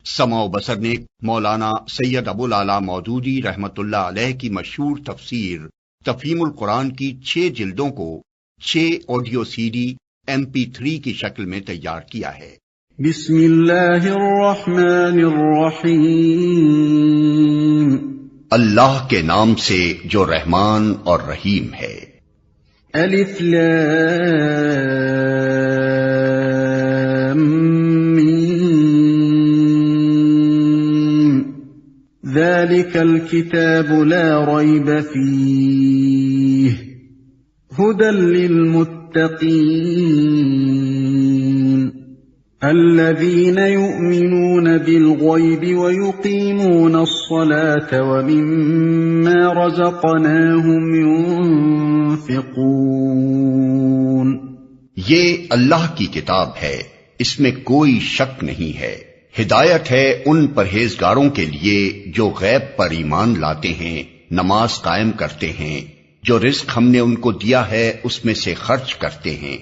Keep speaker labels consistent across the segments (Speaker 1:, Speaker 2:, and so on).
Speaker 1: سمع و بصر نے مولانا سید ابو العلا مودودی رحمت اللہ علیہ کی مشہور تفسیر تفہیم القرآن کی 6 جلدوں کو 6 آڈیو سی ڈی MP3 کی شکل میں تیار کیا ہے۔
Speaker 2: بسم اللہ الرحمن الرحیم،
Speaker 1: اللہ کے نام سے جو رحمان اور رحیم ہے۔
Speaker 2: الف لام میم، ذالک الکتاب لا ریب فیہ ھدی للمتقین الذین یؤمنون بالغیب ویقیمون الصلاة ومما رزقناہم ينفقون۔
Speaker 1: یہ اللہ کی کتاب ہے، اس میں کوئی شک نہیں ہے، ہدایت ہے ان پرہیزگاروں کے لیے جو غیب پر ایمان لاتے ہیں، نماز قائم کرتے ہیں، جو رزق ہم نے ان کو دیا ہے اس میں سے خرچ کرتے ہیں۔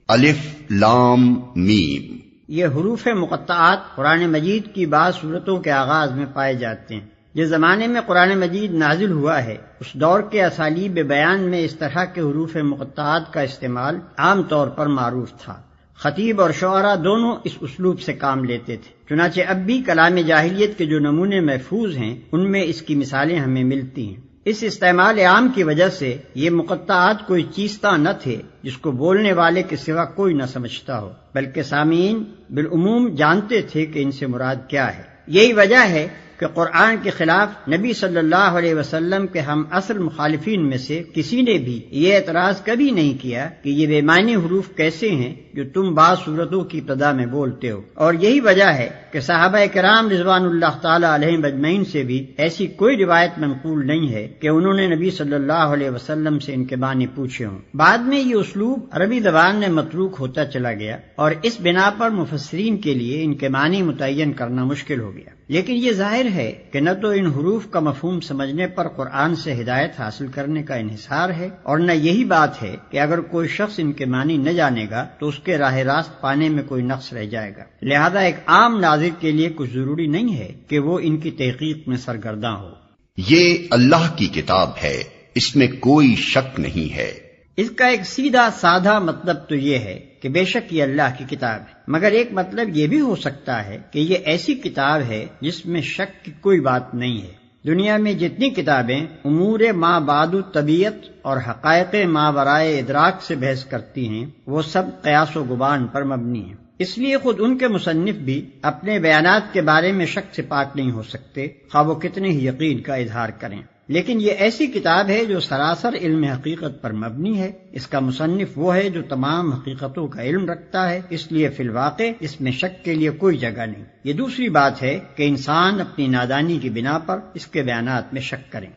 Speaker 1: الف لام میم،
Speaker 3: یہ حروف مقطعات قرآن مجید کی بعض صورتوں کے آغاز میں پائے جاتے ہیں۔ جس زمانے میں قرآن مجید نازل ہوا ہے اس دور کے اسالیب بیان میں اس طرح کے حروف مقطعات کا استعمال عام طور پر معروف تھا۔ خطیب اور شعراء دونوں اس اسلوب سے کام لیتے تھے، چنانچہ اب بھی کلام جاہلیت کے جو نمونے محفوظ ہیں ان میں اس کی مثالیں ہمیں ملتی ہیں۔ اس استعمال عام کی وجہ سے یہ مقطعات کوئی چیزتا نہ تھے جس کو بولنے والے کے سوا کوئی نہ سمجھتا ہو، بلکہ سامعین بالعموم جانتے تھے کہ ان سے مراد کیا ہے۔ یہی وجہ ہے کہ قرآن کے خلاف نبی صلی اللہ علیہ وسلم کے ہم اصل مخالفین میں سے کسی نے بھی یہ اعتراض کبھی نہیں کیا کہ یہ بے معنی حروف کیسے ہیں جو تم بعض صورتوں کی ابتدا میں بولتے ہو، اور یہی وجہ ہے کہ صحابہ کرام رضوان اللہ تعالی علیہم اجمعین سے بھی ایسی کوئی روایت منقول نہیں ہے کہ انہوں نے نبی صلی اللہ علیہ وسلم سے ان کے معنی پوچھے ہوں۔ بعد میں یہ اسلوب عربی زبان میں متروک ہوتا چلا گیا اور اس بنا پر مفسرین کے لیے ان کے معنی متعین کرنا مشکل ہو گیا، لیکن یہ ظاہر ہے کہ نہ تو ان حروف کا مفہوم سمجھنے پر قرآن سے ہدایت حاصل کرنے کا انحصار ہے، اور نہ یہی بات ہے کہ اگر کوئی شخص ان کے معنی نہ جانے گا تو اس کے راہ راست پانے میں کوئی نقص رہ جائے گا۔ لہذا ایک عام ناظر کے لیے کچھ ضروری نہیں ہے کہ وہ ان کی تحقیق میں سرگرداں ہو۔
Speaker 1: یہ اللہ کی کتاب ہے، اس میں کوئی شک نہیں ہے۔
Speaker 3: اس کا ایک سیدھا سادہ مطلب تو یہ ہے کہ بے شک یہ اللہ کی کتاب ہے، مگر ایک مطلب یہ بھی ہو سکتا ہے کہ یہ ایسی کتاب ہے جس میں شک کی کوئی بات نہیں ہے۔ دنیا میں جتنی کتابیں امور ما بعد طبیعت اور حقائق ما ورائے ادراک سے بحث کرتی ہیں وہ سب قیاس و گمان پر مبنی ہیں، اس لیے خود ان کے مصنف بھی اپنے بیانات کے بارے میں شک سے پاک نہیں ہو سکتے، خواہ وہ کتنے ہی یقین کا اظہار کریں۔ لیکن یہ ایسی کتاب ہے جو سراسر علم حقیقت پر مبنی ہے، اس کا مصنف وہ ہے جو تمام حقیقتوں کا علم رکھتا ہے، اس لیے فی الواقع اس میں شک کے لیے کوئی جگہ نہیں۔ یہ دوسری بات ہے کہ انسان اپنی نادانی کی بنا پر اس کے بیانات میں شک کریں۔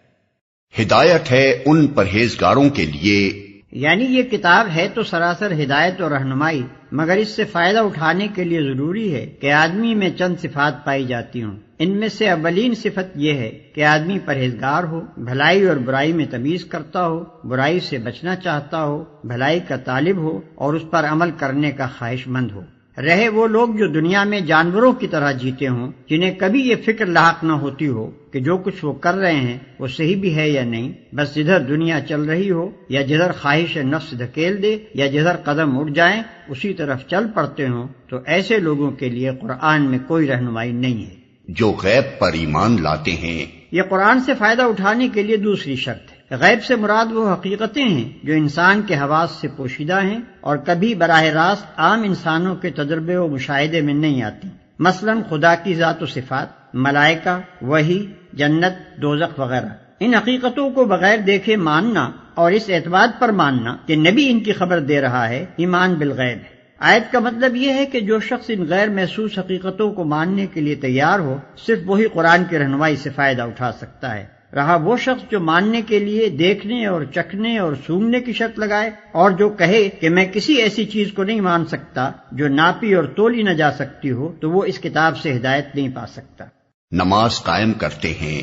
Speaker 1: ہدایت ہے ان پرہیزگاروں کے لیے،
Speaker 3: یعنی یہ کتاب ہے تو سراسر ہدایت اور رہنمائی، مگر اس سے فائدہ اٹھانے کے لیے ضروری ہے کہ آدمی میں چند صفات پائی جاتی ہوں۔ ان میں سے اولین صفت یہ ہے کہ آدمی پرہیزگار ہو، بھلائی اور برائی میں تمیز کرتا ہو، برائی سے بچنا چاہتا ہو، بھلائی کا طالب ہو اور اس پر عمل کرنے کا خواہش مند ہو۔ رہے وہ لوگ جو دنیا میں جانوروں کی طرح جیتے ہوں، جنہیں کبھی یہ فکر لاحق نہ ہوتی ہو کہ جو کچھ وہ کر رہے ہیں وہ صحیح بھی ہے یا نہیں، بس جدھر دنیا چل رہی ہو یا جدھر خواہش نفس دھکیل دے یا جدھر قدم اٹھ جائیں اسی طرف چل پڑتے ہوں، تو ایسے لوگوں کے لیے قرآن میں کوئی رہنمائی نہیں ہے۔
Speaker 1: جو غیب پر ایمان لاتے ہیں،
Speaker 3: یہ قرآن سے فائدہ اٹھانے کے لیے دوسری شرط ہے۔ غیب سے مراد وہ حقیقتیں ہیں جو انسان کے حواس سے پوشیدہ ہیں اور کبھی براہ راست عام انسانوں کے تجربے و مشاہدے میں نہیں آتی، مثلا خدا کی ذات و صفات، ملائکہ، وحی، جنت، دوزخ وغیرہ۔ ان حقیقتوں کو بغیر دیکھے ماننا اور اس اعتماد پر ماننا کہ نبی ان کی خبر دے رہا ہے، ایمان بالغیب ہے۔ آیت کا مطلب یہ ہے کہ جو شخص ان غیر محسوس حقیقتوں کو ماننے کے لیے تیار ہو صرف وہی قرآن کی رہنمائی سے فائدہ اٹھا سکتا ہے۔ رہا وہ شخص جو ماننے کے لیے دیکھنے اور چکھنے اور سونگھنے کی شرط لگائے اور جو کہے کہ میں کسی ایسی چیز کو نہیں مان سکتا جو ناپی اور تولی نہ جا سکتی ہو، تو وہ اس کتاب سے ہدایت نہیں پا سکتا۔
Speaker 1: نماز قائم کرتے ہیں،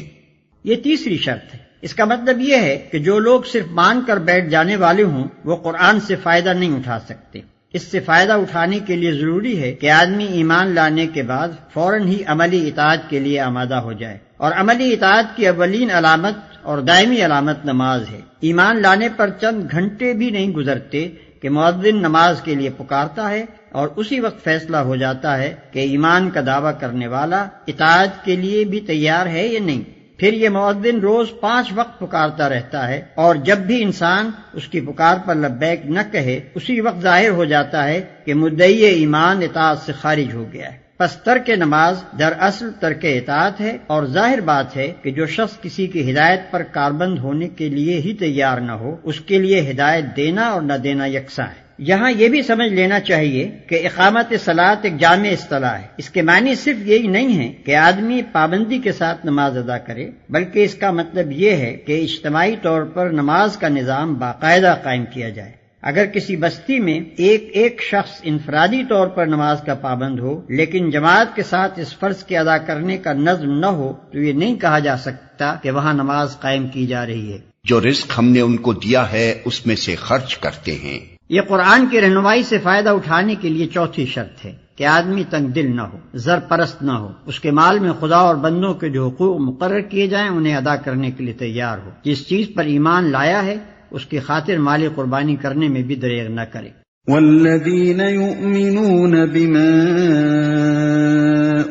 Speaker 3: یہ تیسری شرط ہے۔ اس کا مطلب یہ ہے کہ جو لوگ صرف مان کر بیٹھ جانے والے ہوں وہ قرآن سے فائدہ نہیں اٹھا سکتے۔ اس سے فائدہ اٹھانے کے لیے ضروری ہے کہ آدمی ایمان لانے کے بعد فوراً ہی عملی اطاعت کے لیے آمادہ ہو جائے، اور عملی اطاعت کی اولین علامت اور دائمی علامت نماز ہے۔ ایمان لانے پر چند گھنٹے بھی نہیں گزرتے کہ مؤذن نماز کے لیے پکارتا ہے، اور اسی وقت فیصلہ ہو جاتا ہے کہ ایمان کا دعویٰ کرنے والا اطاعت کے لیے بھی تیار ہے یا نہیں۔ پھر یہ مؤذن روز 5 وقت پکارتا رہتا ہے، اور جب بھی انسان اس کی پکار پر لبیک نہ کہے، اسی وقت ظاہر ہو جاتا ہے کہ مدعی ایمان اطاعت سے خارج ہو گیا ہے۔ پس ترک نماز دراصل ترک اطاعت ہے، اور ظاہر بات ہے کہ جو شخص کسی کی ہدایت پر کاربند ہونے کے لیے ہی تیار نہ ہو، اس کے لیے ہدایت دینا اور نہ دینا یکساں ہے۔ یہاں یہ بھی سمجھ لینا چاہیے کہ اقامت صلاۃ ایک جامع اصطلاح ہے۔ اس کے معنی صرف یہی نہیں ہے کہ آدمی پابندی کے ساتھ نماز ادا کرے، بلکہ اس کا مطلب یہ ہے کہ اجتماعی طور پر نماز کا نظام باقاعدہ قائم کیا جائے۔ اگر کسی بستی میں ایک شخص انفرادی طور پر نماز کا پابند ہو، لیکن جماعت کے ساتھ اس فرض کے ادا کرنے کا نظم نہ ہو، تو یہ نہیں کہا جا سکتا کہ وہاں نماز قائم کی جا رہی ہے۔
Speaker 1: جو رزق ہم نے ان کو دیا ہے اس میں سے خرچ کرتے ہیں۔
Speaker 3: یہ قرآن کی رہنمائی سے فائدہ اٹھانے کے لیے چوتھی شرط ہے کہ آدمی تنگ دل نہ ہو، زر پرست نہ ہو، اس کے مال میں خدا اور بندوں کے جو حقوق مقرر کیے جائیں انہیں ادا کرنے کے لیے تیار ہو۔ جس چیز پر ایمان لایا ہے اس کی خاطر مال قربانی کرنے میں بھی دریغ نہ کرے۔
Speaker 2: والذین یؤمنون بما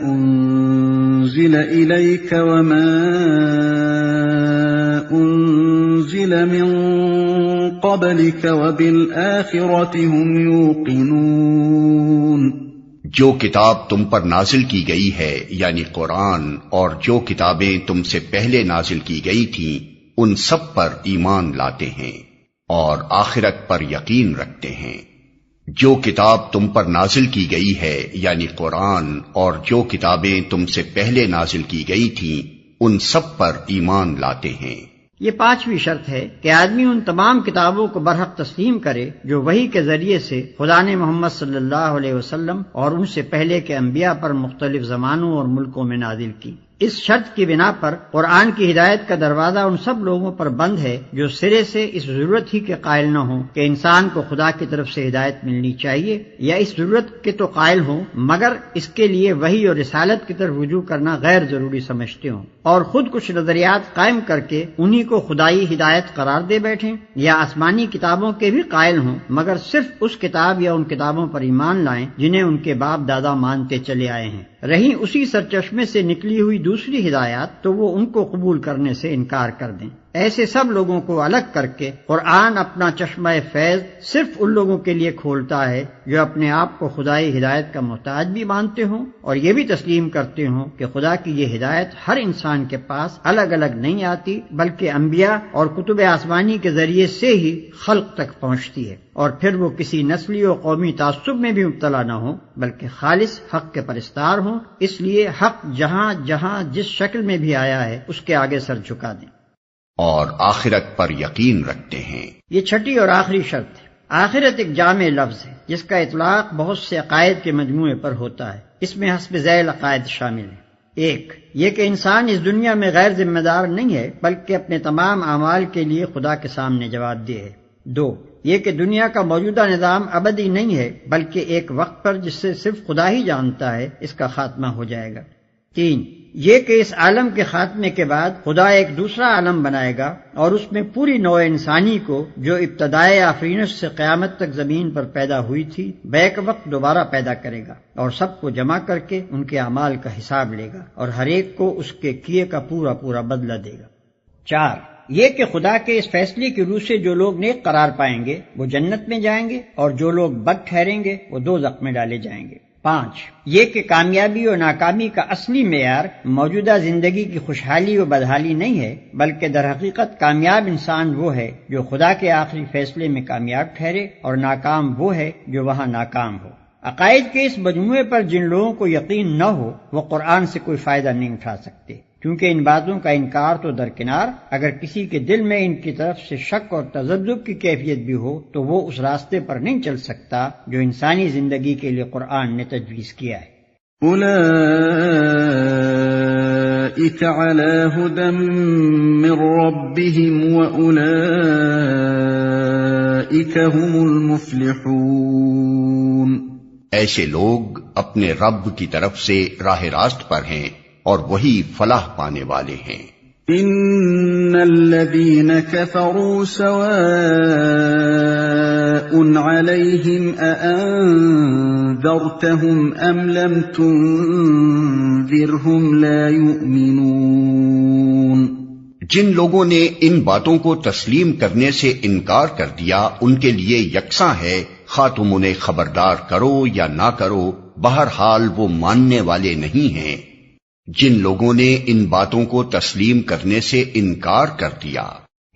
Speaker 2: انزل الیک وما انزل من قبلك وبالآخرة هم يوقنون۔
Speaker 1: جو کتاب تم پر نازل کی گئی ہے یعنی قرآن، اور جو کتابیں تم سے پہلے نازل کی گئی تھیں ان سب پر ایمان لاتے ہیں اور آخرت پر یقین رکھتے ہیں۔ جو کتاب تم پر نازل کی گئی ہے یعنی قرآن، اور جو کتابیں تم سے پہلے نازل کی گئی تھیں ان سب پر ایمان لاتے ہیں۔
Speaker 3: یہ 5ویں شرط ہے کہ آدمی ان تمام کتابوں کو برحق تسلیم کرے جو وحی کے ذریعے سے خدا نے محمد صلی اللہ علیہ وسلم اور ان سے پہلے کے انبیاء پر مختلف زمانوں اور ملکوں میں نازل کی۔ اس شرط کی بنا پر قرآن کی ہدایت کا دروازہ ان سب لوگوں پر بند ہے جو سرے سے اس ضرورت ہی کے قائل نہ ہوں کہ انسان کو خدا کی طرف سے ہدایت ملنی چاہیے، یا اس ضرورت کے تو قائل ہوں مگر اس کے لیے وحی اور رسالت کی طرف رجوع کرنا غیر ضروری سمجھتے ہوں، اور خود کچھ نظریات قائم کر کے انہی کو خدائی ہدایت قرار دے بیٹھیں، یا آسمانی کتابوں کے بھی قائل ہوں مگر صرف اس کتاب یا ان کتابوں پر ایمان لائیں جنہیں ان کے باپ دادا مانتے چلے آئے ہیں۔ رہی اسی سرچشمے سے نکلی ہوئی دوسری ہدایات تو وہ ان کو قبول کرنے سے انکار کر دیں۔ ایسے سب لوگوں کو الگ کر کے قرآن اپنا چشمہ فیض صرف ان لوگوں کے لیے کھولتا ہے جو اپنے آپ کو خدائی ہدایت کا محتاج بھی مانتے ہوں اور یہ بھی تسلیم کرتے ہوں کہ خدا کی یہ ہدایت ہر انسان کے پاس الگ الگ نہیں آتی بلکہ انبیاء اور کتب آسمانی کے ذریعے سے ہی خلق تک پہنچتی ہے، اور پھر وہ کسی نسلی و قومی تعصب میں بھی مبتلا نہ ہوں بلکہ خالص حق کے پرستار ہوں۔ اس لیے حق جہاں جہاں جس شکل میں بھی آیا ہے اس کے آگے سر جھکا دیں
Speaker 1: اور آخرت پر یقین رکھتے ہیں۔
Speaker 3: یہ چھٹی اور آخری شرط ہے۔ آخرت ایک جامع لفظ ہے جس کا اطلاق بہت سے عقائد کے مجموعے پر ہوتا ہے۔ اس میں حسب ذیل عقائد شامل ہیں۔ 1 یہ کہ انسان اس دنیا میں غیر ذمہ دار نہیں ہے بلکہ اپنے تمام اعمال کے لیے خدا کے سامنے جواب دہ ہے۔ 2 یہ کہ دنیا کا موجودہ نظام ابدی نہیں ہے بلکہ ایک وقت پر جس سے صرف خدا ہی جانتا ہے اس کا خاتمہ ہو جائے گا۔ 3 یہ کہ اس عالم کے خاتمے کے بعد خدا ایک دوسرا عالم بنائے گا اور اس میں پوری نوع انسانی کو جو ابتدائے آفرینش سے قیامت تک زمین پر پیدا ہوئی تھی بیک وقت دوبارہ پیدا کرے گا اور سب کو جمع کر کے ان کے اعمال کا حساب لے گا اور ہر ایک کو اس کے کیے کا پورا پورا بدلہ دے گا۔ 4 یہ کہ خدا کے اس فیصلے کی روح سے جو لوگ نیک قرار پائیں گے وہ جنت میں جائیں گے اور جو لوگ بد ٹھہریں گے وہ دوزخ میں ڈالے جائیں گے۔ 5 یہ کہ کامیابی اور ناکامی کا اصلی معیار موجودہ زندگی کی خوشحالی و بدحالی نہیں ہے بلکہ در حقیقت کامیاب انسان وہ ہے جو خدا کے آخری فیصلے میں کامیاب ٹھہرے اور ناکام وہ ہے جو وہاں ناکام ہو۔ عقائد کے اس مجموعے پر جن لوگوں کو یقین نہ ہو وہ قرآن سے کوئی فائدہ نہیں اٹھا سکتے، کیونکہ ان باتوں کا انکار تو درکنار، اگر کسی کے دل میں ان کی طرف سے شک اور تذبذب کی کیفیت بھی ہو تو وہ اس راستے پر نہیں چل سکتا جو انسانی زندگی کے لیے قرآن نے تجویز کیا ہے۔
Speaker 2: اولئک علی ھدی من ربہم واولئک ھم المفلحون۔
Speaker 1: ایسے لوگ اپنے رب کی طرف سے راہ راست پر ہیں اور وہی فلاح پانے والے ہیں۔
Speaker 2: ان الذين كفروا سواء عليهم أأنذرتهم ام لم تنذرهم لا يؤمنون۔
Speaker 1: جن لوگوں نے ان باتوں کو تسلیم کرنے سے انکار کر دیا ان کے لیے یکساں ہے، خواہ تم انہیں خبردار کرو یا نہ کرو، بہرحال وہ ماننے والے نہیں ہیں۔ جن لوگوں نے ان باتوں کو تسلیم کرنے سے انکار کر دیا،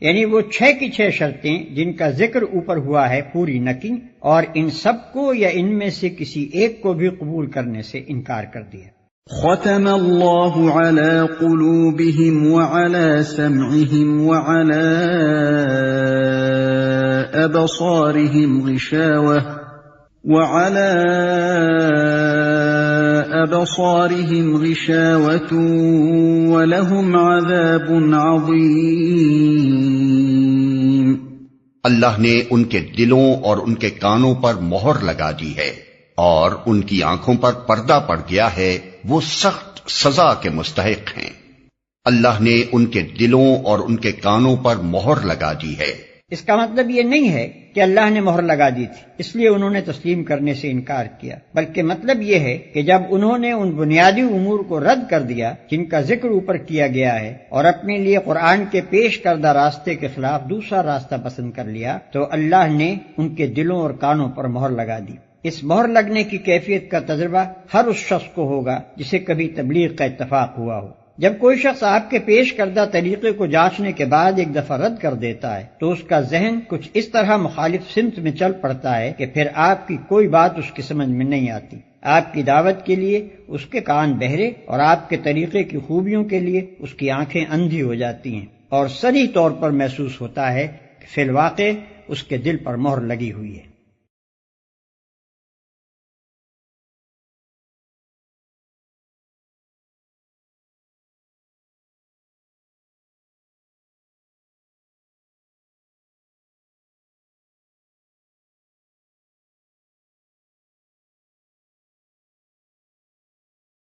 Speaker 3: یعنی وہ 6 کی 6 شرطیں جن کا ذکر اوپر ہوا ہے پوری نہ کی، اور ان سب کو یا ان میں سے کسی ایک کو بھی قبول کرنے سے انکار کر دیا۔
Speaker 2: ختم اللہ علی قلوبہم وعلی سمعہم وعلی ابصارہم غشاوہ وعلى أبصارهم غشاوة ولهم عذاب عظيم۔
Speaker 1: اللہ نے ان کے دلوں اور ان کے کانوں پر مہر لگا دی ہے اور ان کی آنکھوں پر پردہ پڑ گیا ہے، وہ سخت سزا کے مستحق ہیں۔ اللہ نے ان کے دلوں اور ان کے کانوں پر مہر لگا دی ہے۔
Speaker 3: اس کا مطلب یہ نہیں ہے کہ اللہ نے مہر لگا دی تھی اس لیے انہوں نے تسلیم کرنے سے انکار کیا، بلکہ مطلب یہ ہے کہ جب انہوں نے ان بنیادی امور کو رد کر دیا جن کا ذکر اوپر کیا گیا ہے اور اپنے لیے قرآن کے پیش کردہ راستے کے خلاف دوسرا راستہ پسند کر لیا، تو اللہ نے ان کے دلوں اور کانوں پر مہر لگا دی۔ اس مہر لگنے کی کیفیت کا تجربہ ہر اس شخص کو ہوگا جسے کبھی تبلیغ کا اتفاق ہوا ہو۔ جب کوئی شخص آپ کے پیش کردہ طریقے کو جانچنے کے بعد ایک دفعہ رد کر دیتا ہے تو اس کا ذہن کچھ اس طرح مخالف سمت میں چل پڑتا ہے کہ پھر آپ کی کوئی بات اس کی سمجھ میں نہیں آتی۔ آپ کی دعوت کے لیے اس کے کان بہرے اور آپ کے طریقے کی خوبیوں کے لیے اس کی آنکھیں اندھی ہو جاتی ہیں، اور صریح طور پر محسوس ہوتا ہے کہ فی الواقع اس کے دل پر مہر لگی ہوئی ہے۔